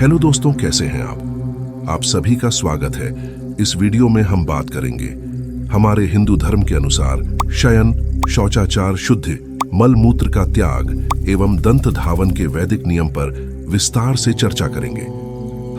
Hello दोस्तों, कैसे हैं आप सभी का स्वागत है। इस वीडियो में हम बात करेंगे हमारे हिंदू धर्म के अनुसार शयन, शौचाचार शुद्धि, मल मूत्र का त्याग एवं दंत धावन के वैदिक नियम पर विस्तार से चर्चा करेंगे।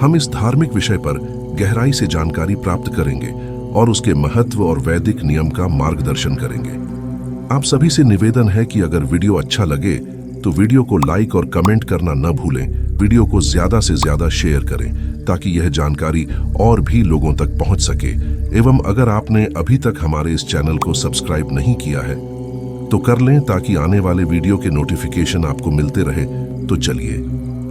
हम इस धार्मिक विषय पर गहराई से जानकारी प्राप्त करेंगे और उसके महत्व और वैदिक नियम का मार्गदर्शन करेंगे। आप सभी से निवेदन है कि अगर वीडियो अच्छा लगे तो वीडियो को लाइक और कमेंट करना न भूलें। वीडियो को ज्यादा से ज्यादा शेयर करें ताकि यह जानकारी और भी लोगों तक पहुंच सके। एवं अगर आपने अभी तक हमारे इस चैनल को सब्सक्राइब नहीं किया है तो कर लें ताकि आने वाले वीडियो के नोटिफिकेशन आपको मिलते रहे। तो चलिए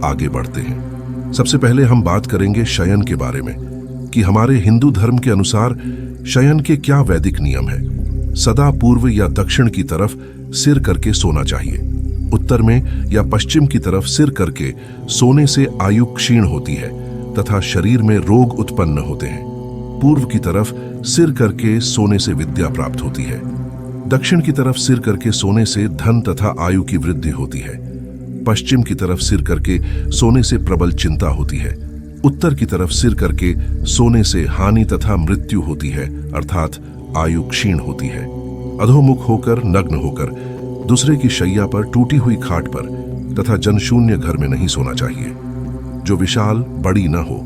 आगे बढ़ते हैं। सबसे पहले हम बात करेंगे शयन के बारे में कि हमारे हिंदू धर्म के अनुसार शयन के क्या वैदिक नियम है। सदा पूर्व या दक्षिण की तरफ सिर करके सोना चाहिए। उत्तर में या पश्चिम की तरफ सिर करके सोने से आयु क्षीण होती है तथा शरीर में रोग उत्पन्न होते हैं। पूर्व की तरफ सिर करके सोने से विद्या प्राप्त होती है। दक्षिण की तरफ सिर करके सोने से धन तथा आयु की वृद्धि होती है। पश्चिम की तरफ सिर करके सोने से प्रबल चिंता होती है। उत्तर की तरफ सिर करके सोने से हानि तथा मृत्यु होती है, अर्थात आयु क्षीण होती है। अधोमुख होकर, नग्न होकर, दूसरे की शैया पर, टूटी हुई खाट पर तथा जनशून्य घर में नहीं सोना चाहिए। जो विशाल बड़ी न हो,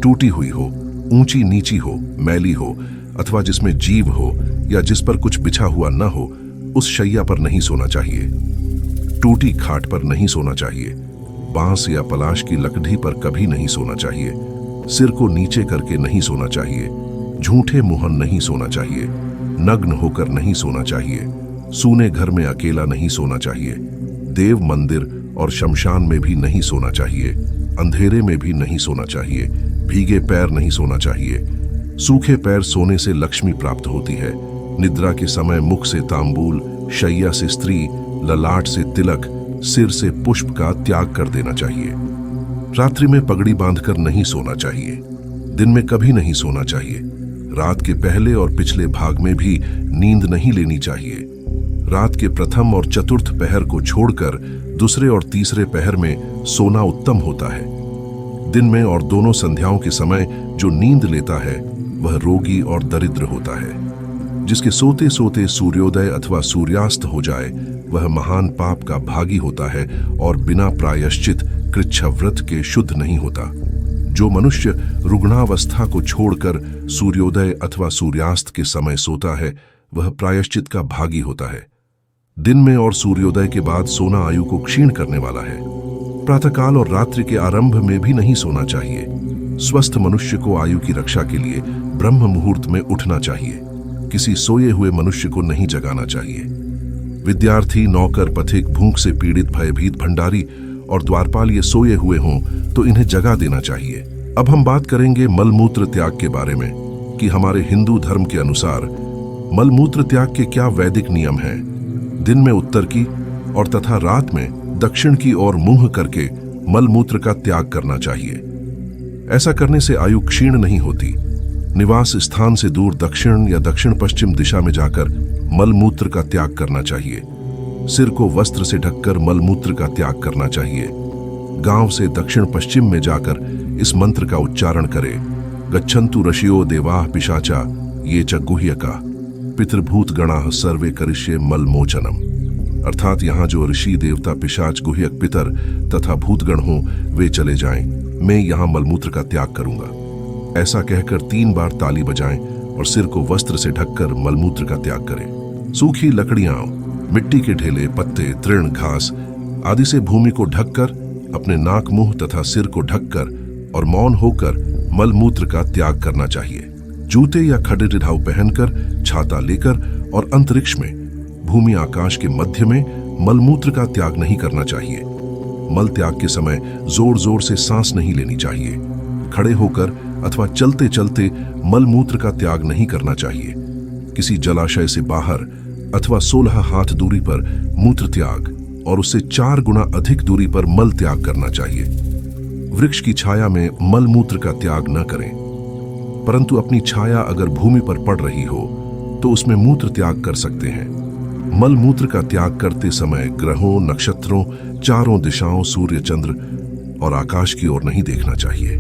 टूटी हुई हो, ऊंची नीची हो, मैली हो अथवा जिसमें जीव हो या जिस पर कुछ बिछा हुआ न हो, उस शैया पर नहीं सोना चाहिए। टूटी खाट पर नहीं सोना चाहिए। बांस या पलाश की लकड़ी पर कभी नहीं सोना चाहिए। सिर को नीचे करके नहीं सोना चाहिए। झूठे मुंह नहीं सोना चाहिए। नग्न होकर नहीं सोना चाहिए। सूने घर में अकेला नहीं सोना चाहिए। देव मंदिर और शमशान में भी नहीं सोना चाहिए। अंधेरे में भी नहीं सोना चाहिए। भीगे पैर नहीं सोना चाहिए। सूखे पैर सोने से लक्ष्मी प्राप्त होती है। निद्रा के समय मुख से तांबूल, शैया से स्त्री, ललाट से तिलक, सिर से पुष्प का त्याग कर देना चाहिए। रात्रि में पगड़ी बांधकर नहीं सोना चाहिए। दिन में कभी नहीं सोना चाहिए। रात के पहले और पिछले भाग में भी नींद नहीं लेनी चाहिए। रात के प्रथम और चतुर्थ पहर को छोड़कर दूसरे और तीसरे पहर में सोना उत्तम होता है। दिन में और दोनों संध्याओं के समय जो नींद लेता है वह रोगी और दरिद्र होता है। जिसके सोते सोते सूर्योदय अथवा सूर्यास्त हो जाए वह महान पाप का भागी होता है और बिना प्रायश्चित कृच्छ्रव्रत के शुद्ध नहीं होता। जो मनुष्य रुग्णावस्था को छोड़कर सूर्योदय अथवा सूर्यास्त के समय सोता है वह प्रायश्चित का भागी होता है। दिन में और सूर्योदय के बाद सोना आयु को क्षीण करने वाला है। प्रातःकाल और रात्रि के आरंभ में भी नहीं सोना चाहिए। स्वस्थ मनुष्य को आयु की रक्षा के लिए ब्रह्म मुहूर्त में उठना चाहिए। किसी सोए हुए मनुष्य को नहीं जगाना चाहिए। विद्यार्थी, नौकर, पथिक, भूख से पीड़ित, भयभीत, भंडारी और द्वारपाल ये सोए हुए हों तो इन्हें जगा देना चाहिए। अब हम बात करेंगे मलमूत्र त्याग के बारे में कि हमारे हिंदू धर्म के अनुसार मलमूत्र त्याग के क्या वैदिक नियम हैं। दिन में उत्तर की और तथा रात में दक्षिण की ओर मुंह करके मलमूत्र का त्याग करना चाहिए। ऐसा करने से आयु क्षीण नहीं होती। निवास स्थान से दूर दक्षिण या दक्षिण पश्चिम दिशा में जाकर मलमूत्र का त्याग करना चाहिए। सिर को वस्त्र से ढककर मलमूत्र का त्याग करना चाहिए। गांव से दक्षिण पश्चिम में जाकर इस मंत्र का उच्चारण करें। गच्छन्तु ऋषियो देवाः पिशाचा ये च गुह्यका पितृभूत गणाः सर्वे करिष्ये मलमोचनम। अर्थात यहाँ जो ऋषि, देवता, पिशाच, गुह्यक, पितर तथा भूतगण हों वे चले जाएं। मैं यहाँ मलमूत्र का त्याग करूंगा। ऐसा कहकर 3 बार ताली बजाएं और सिर को वस्त्र से ढककर मलमूत्र का त्याग करें। सूखी लकड़ियां, मिट्टी के ढेले, पत्ते, तृण, घास आदि से भूमि को ढककर, अपने नाक, मुंह तथा सिर को ढककर और मौन होकर मलमूत्र का त्याग करना चाहिए। जूते या खड़े ढाव पहनकर, छाता लेकर और अंतरिक्ष में, भूमि आकाश के मध्य में मलमूत्र का त्याग नहीं करना चाहिए। मल त्याग के समय जोर जोर से सांस नहीं लेनी चाहिए। खड़े होकर अथवा चलते चलते मलमूत्र का त्याग नहीं करना चाहिए। किसी जलाशय से बाहर अथवा 16 हाथ दूरी पर मूत्र त्याग और उससे 4 गुना अधिक दूरी पर मल त्याग करना चाहिए। वृक्ष की छाया में मलमूत्र का त्याग न करें, परंतु अपनी छाया अगर भूमि पर पड़ रही हो तो उसमें मूत्र त्याग कर सकते हैं। मल मूत्र का त्याग करते समय ग्रहों, नक्षत्रों, चारों दिशाओं, सूर्य, चंद्र और आकाश की ओर नहीं देखना चाहिए।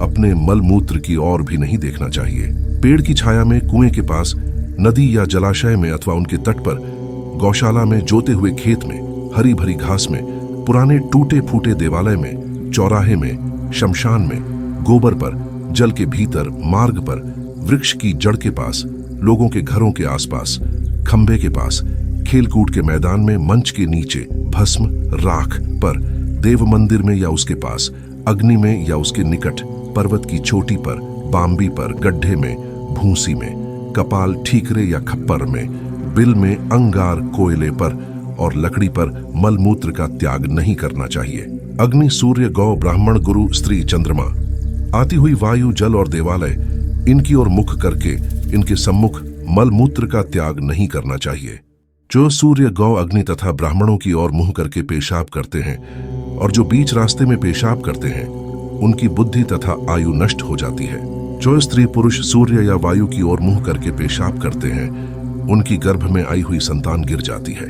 अपने मल मूत्र की ओर भी नहीं देखना चाहिए। पेड़ की छाया में, कुएं के पास, नदी या जलाशय में अथवा उनके तट पर, गौशाला में, जोते हुए खेत में, हरी भरी घास में, पुराने टूटे फूटे देवालय में, चौराहे में, शमशान में, गोबर पर, जल के भीतर, मार्ग पर, वृक्ष की जड़ के पास, लोगों के घरों के आसपास, खंबे के पास, खेलकूद के मैदान में, मंच के नीचे, भस्म राख पर, देव मंदिर में या उसके पास, अग्नि में या उसके निकट, पर्वत की चोटी पर, बाम्बी पर, गड्ढे में, भूसी में, कपाल ठीकरे या खप्पर में, बिल में, अंगार कोयले पर और लकड़ी पर मलमूत्र का त्याग नहीं करना चाहिए। अग्नि, सूर्य, गौ, ब्राह्मण, गुरु, स्त्री, चंद्रमा, आती हुई वायु, जल और देवालय, इनकी ओर मुख करके इनके सम्मुख मलमूत्र का त्याग नहीं करना चाहिए। जो सूर्य, गौ, अग्नि तथा ब्राह्मणों की ओर मुंह करके पेशाब करते हैं और जो बीच रास्ते में पेशाब करते हैं, उनकी बुद्धि तथा आयु नष्ट हो जाती है। जो स्त्री पुरुष सूर्य या वायु की ओर मुंह करके पेशाब करते हैं, उनकी गर्भ में आई हुई संतान गिर जाती है।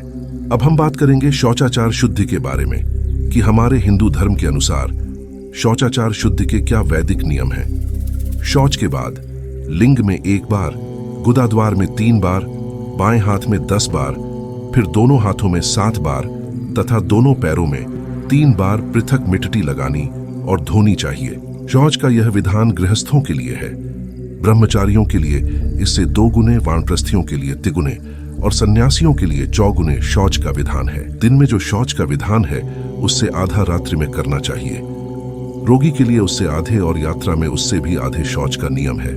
अब हम बात करेंगे शौचाचार शुद्धि के बारे में कि हमारे हिंदू धर्म के अनुसार शौचाचार शुद्धि के क्या वैदिक नियम हैं। शौच के बाद लिंग में 1 बार, गुदाद्वार में 3 बार, बाएं हाथ में 10 बार, फिर दोनों हाथों में 7 बार तथा दोनों पैरों में 3 बार पृथक मिट्टी लगानी और धोनी चाहिए। शौच का यह विधान गृहस्थों के लिए है। ब्रह्मचारियों के लिए इससे 2 गुने, वानप्रस्थियों के लिए 3 गुने और सन्यासियों के लिए 4 गुने शौच का विधान है। दिन में जो शौच का विधान है उससे आधा रात्रि में करना चाहिए। रोगी के लिए उससे आधे और यात्रा में उससे भी आधे शौच का नियम है।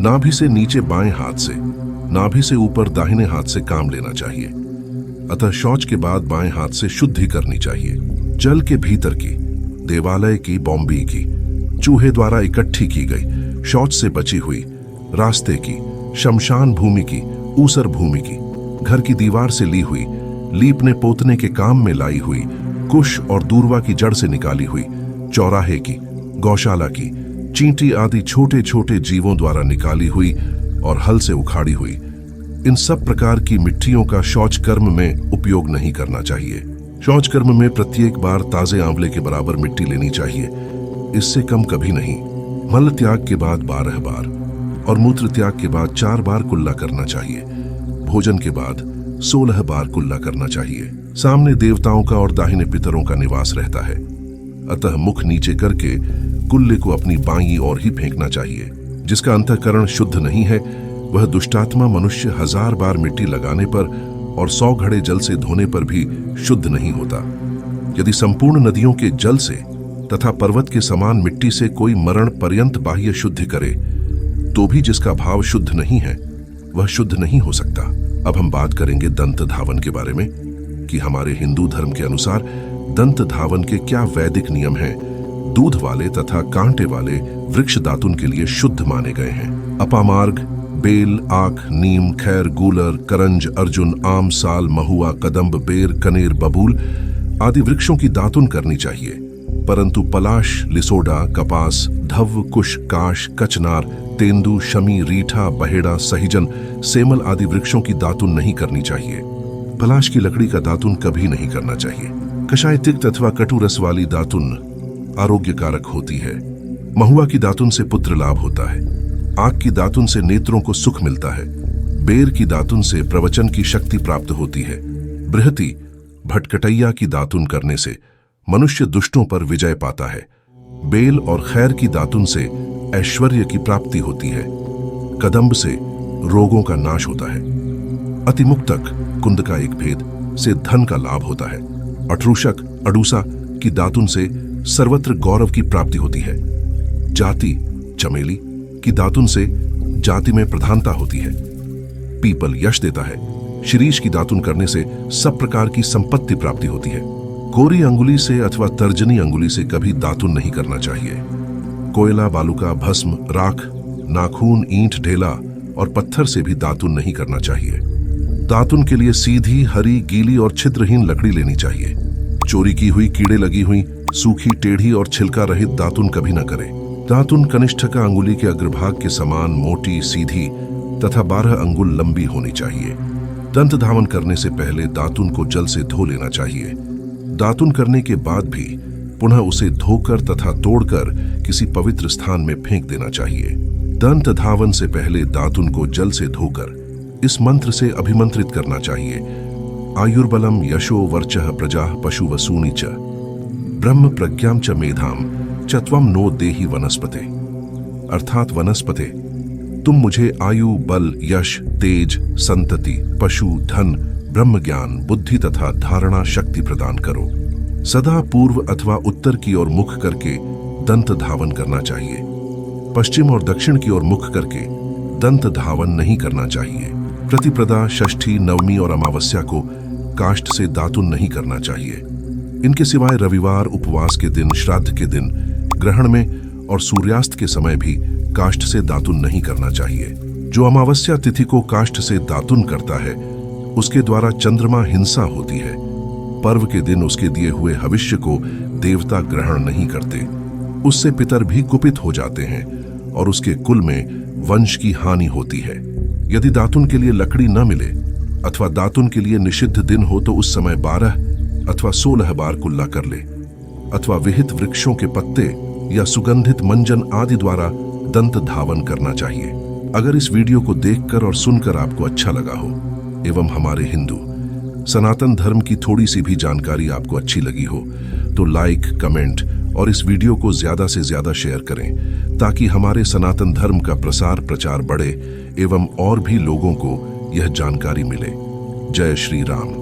नाभि से नीचे बाएं हाथ से, नाभि से ऊपर दाहिने हाथ से काम लेना चाहिए। अतः शौच के बाद बाएं हाथ से शुद्धि करनी चाहिए। जल के भीतर की, देवालय की, बॉम्बी की, चूहे द्वारा इकट्ठी की गई, शौच से बची हुई, रास्ते की, शमशान भूमि की, ऊसर भूमि की, घर की दीवार से ली हुई, लीपने पोतने के काम में लाई हुई, कुश और दूर्वा की जड़ से निकाली हुई, चौराहे की, गौशाला की, चींटी आदि छोटे छोटे जीवों द्वारा निकाली हुई और हल से उखाड़ी हुई, इन सब प्रकार की मिट्टियों का शौच कर्म में उपयोग नहीं करना चाहिए। शौच कर्म में प्रत्येक बार ताजे आंवले के बराबर मिट्टी लेनी चाहिए, इससे कम कभी नहीं। मल त्याग के बाद 12 बार और मूत्र त्याग के बाद 4 बार कुल्ला करना चाहिए। भोजन के बाद 16 बार कुल्ला करना चाहिए। सामने देवताओं का और दाहिने पितरों का निवास रहता है, अतः मुख नीचे करके कुल्ले को अपनी बाईं ओर ही फेंकना चाहिए। जिसका अंतःकरण शुद्ध नहीं है वह दुष्टात्मा मनुष्य 1000 बार मिट्टी लगाने पर और 100 घड़े जल से धोने पर भी शुद्ध नहीं होता। यदि संपूर्ण नदियों के जल से तथा पर्वत के समान मिट्टी से कोई मरण पर्यंत बाह्य शुद्धि करे तो भी जिसका भाव शुद्ध नहीं है वह शुद्ध नहीं हो सकता। अब हम बात करेंगे दंत धावन के बारे में कि हमारे हिंदू धर्म के अनुसार दंत धावन के क्या वैदिक नियम हैं। दूध वाले तथा कांटे वाले वृक्ष दातुन के लिए शुद्ध माने गए हैं। अपामार्ग, बेल, आक, नीम, खैर, गूलर, करंज, अर्जुन, आम, साल, महुआ, कदम्ब, बेर, कनेर, बबूल आदि वृक्षों की दातुन करनी चाहिए, परंतु पलाश, लिसोडा, कपास, धव्व, कुश, काश, कचनार, तेंदु, शमी, रीठा, बहेड़ा, सहिजन, सेमल आदि वृक्षों की दातुन नहीं करनी चाहिए। पलाश की लकड़ी का दातुन कभी नहीं करना चाहिए। कषाय, तिक्त अथवा कटु रस वाली दातुन आरोग्यकारक होती है। महुआ की दातुन से पुत्र लाभ होता है। आग की दातुन से नेत्रों को सुख मिलता है। बेर की दातुन से प्रवचन की शक्ति प्राप्त होती है। बृहति, भटकटैया की दातुन करने से मनुष्य दुष्टों पर विजय पाता है। बेल और खैर की दातुन से ऐश्वर्य की प्राप्ति होती है। कदम्ब से रोगों का नाश होता है। अतिमुक्तक, कुंद का एक भेद, से धन का लाभ होता है। अठरूषक, अडूसा की दातुन से सर्वत्र गौरव की प्राप्ति होती है। जाति, चमेली की दातुन से जाति में प्रधानता होती है। पीपल यश देता है। शिरीष की दातुन करने से सब प्रकार की संपत्ति प्राप्ति होती है। कोरी अंगुली से अथवा तर्जनी अंगुली से कभी दातुन नहीं करना चाहिए। कोयला, बालुका, भस्म, राख, नाखून, ईंट, ढेला और पत्थर से भी दातुन नहीं करना चाहिए। दातुन के लिए सीधी, हरी, गीली और छिद्रहीन लकड़ी लेनी चाहिए। चोरी की हुई, कीड़े लगी हुई, सूखी, टेढ़ी और छिलका रहित दातुन कभी न करें। दातुन कनिष्ठिका अंगुली के अग्रभाग के समान मोटी, सीधी तथा 12 अंगुल लंबी होनी चाहिए। दंत धावन करने से पहले दातुन को जल से धो लेना चाहिए। दातुन करने के बाद भी पुनः उसे धोकर तथा तोड़कर किसी पवित्र स्थान में फेंक देना चाहिए। दंत धावन से पहले दातुन को जल से धोकर इस मंत्र से अभिमंत्रित करना चाहिए। आयुर्बलम यशो वर्चः प्रजाः पशु वसूनि च ब्रह्म प्रज्ञां च मेधाम च त्वं नो देहि वनस्पते। अर्थात वनस्पते, तुम मुझे आयु, बल, यश, तेज, संतति, पशु, धन, ब्रह्म ज्ञान, बुद्धि तथा धारणा शक्ति प्रदान करो। सदा पूर्व अथवा उत्तर की ओर मुख करके दंत धावन करना चाहिए। पश्चिम और दक्षिण की ओर मुख करके दंत धावन नहीं करना चाहिए। प्रतिपदा, षष्ठी, नवमी और अमावस्या को काष्ठ से दातुन नहीं करना चाहिए। इनके सिवाय रविवार, उपवास के दिन, श्राद्ध के दिन, ग्रहण में और सूर्यास्त के समय भी काष्ठ से दातुन नहीं करना चाहिए। जो अमावस्या तिथि को काष्ठ से दातुन करता है उसके द्वारा चंद्रमा हिंसा होती है। पर्व के दिन उसके दिए हुए हविष्य को देवता ग्रहण नहीं करते। उससे पितर भी कुपित हो जाते हैं और उसके कुल में वंश की हानि होती है। यदि दातुन के लिए लकड़ी न मिले अथवा दातुन के लिए निषिद्ध दिन हो तो उस समय 12 अथवा 16 बार कुल्ला कर ले अथवा विहित वृक्षों के पत्ते या सुगंधित मंजन आदि द्वारा दंत धावन करना चाहिए। अगर इस वीडियो को देखकर और सुनकर आपको अच्छा लगा हो एवं हमारे हिंदू सनातन धर्म की थोड़ी सी भी जानकारी आपको अच्छी लगी हो तो लाइक, कमेंट और इस वीडियो को ज्यादा से ज्यादा शेयर करें ताकि हमारे सनातन धर्म का प्रसार प्रचार बढ़े एवं और भी लोगों को यह जानकारी मिले। जय श्री राम।